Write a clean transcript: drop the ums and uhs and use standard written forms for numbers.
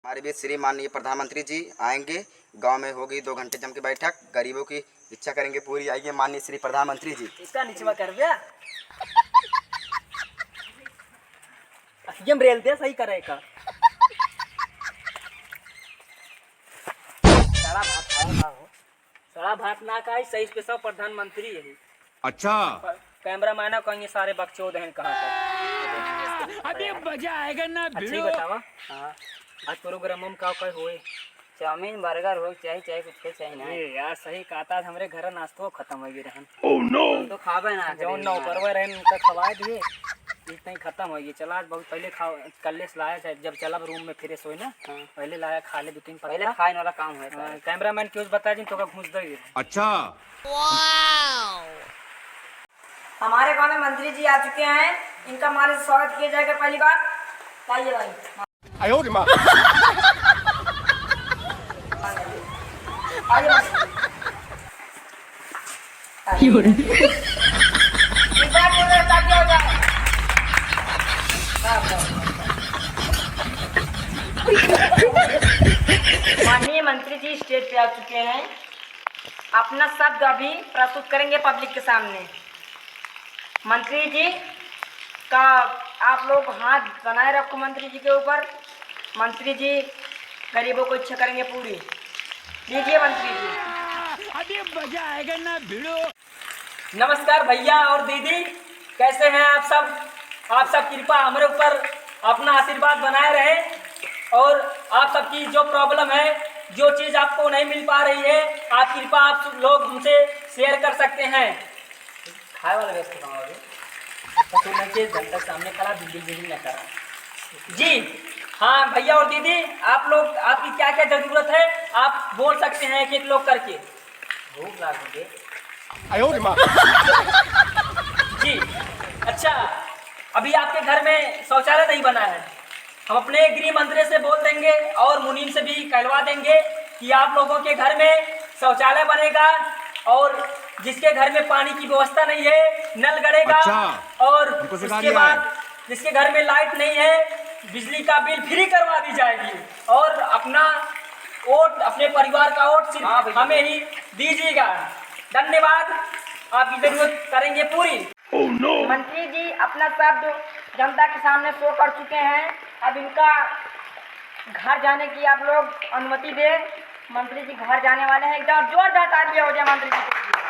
हमारे बीच श्री माननीय प्रधानमंत्री जी आएंगे। गांव में होगी 2 घंटे जम के बैठक, गरीबों की इच्छा करेंगे पूरी। आइए माननीय श्री प्रधानमंत्री जी। इसका निचवा कर दिया असयम रेल दे सही करे का सड़ा भात ना का सही स्पेशल प्रधानमंत्री यही। अच्छा कैमरा मैन कहेंगे सारे बकचोद हैं कहाँ पर। अभी मजा आएगा ना अच्छी बतावा। हाँ आज प्रोग्राम में का होए चाउमीन बर्गर हो चाहे कुछ चाहिए ना। ये यार सही कहता हमरे घर नाश्तो खत्म हो गई रहन। ओह नो हम तो खावे ना जो नौकरवा रहन उनका खवा दिए इतना ही खत्म हो गई। चला आज बहुत पहले खा कल से लाया जब चला रूम में फ्रेश हो ना पहले लाया खा ले 2-3 पहले खाने वाला काम है। कैमरा मैन क्यों बता दी तो का घूस दे। अच्छा हमारे गांव में मंत्री जी आ चुके हैं, इनका हमारे से स्वागत किया जाएगा। पहली बार लाइए भाई आयो रे माँ आइए एक बार बोल रहे ताकि हो जाए। माननीय मंत्री जी स्टेज पे आ चुके हैं, अपना शब्द अभी प्रस्तुत करेंगे पब्लिक के सामने। मंत्री जी का आप लोग हाथ बनाए रखो मंत्री जी के ऊपर। मंत्री जी गरीबों को इच्छा करेंगे पूरी। लीजिए मंत्री जी। अभी मजा आएगा ना भिड़ो। नमस्कार भैया और दीदी, कैसे हैं आप सब? आप सब कृपा हमारे ऊपर अपना आशीर्वाद बनाए रहे और आप सबकी जो प्रॉब्लम है, जो चीज़ आपको नहीं मिल पा रही है, आप कृपा आप लोग हमसे शेयर कर सकते हैं। खाए वाला व्यस्त घंटा सामने करा बिल्डिंग न करा जी। हाँ भैया और दीदी, आप लोग आपकी क्या क्या जरूरत है आप बोल सकते हैं एक एक लोग करके। भूख लागोगे आयो रे माँ जी। अच्छा, अभी आपके घर में शौचालय नहीं बना है, हम अपने गृह मंत्री से बोल देंगे और मुनीम से भी कहलवा देंगे कि आप लोगों के घर में शौचालय बनेगा। और जिसके घर में पानी की व्यवस्था नहीं है नल गड़ेगा। अच्छा, और सिखा उसके दिया बाद है। जिसके घर में लाइट नहीं है बिजली का बिल फ्री करवा दी जाएगी। और अपना वोट अपने परिवार का वोट सिर्फ हमें ही दीजिएगा। धन्यवाद, आपकी जरूरत करेंगे पूरी। ओह नो मंत्री जी अपना शब्द जनता के सामने शो कर चुके हैं, अब इनका घर जाने की आप लोग अनुमति दें। मंत्री जी घर जाने वाले हैं, एकदम जोरदार तालियां हो जाए मंत्री जी के लिए।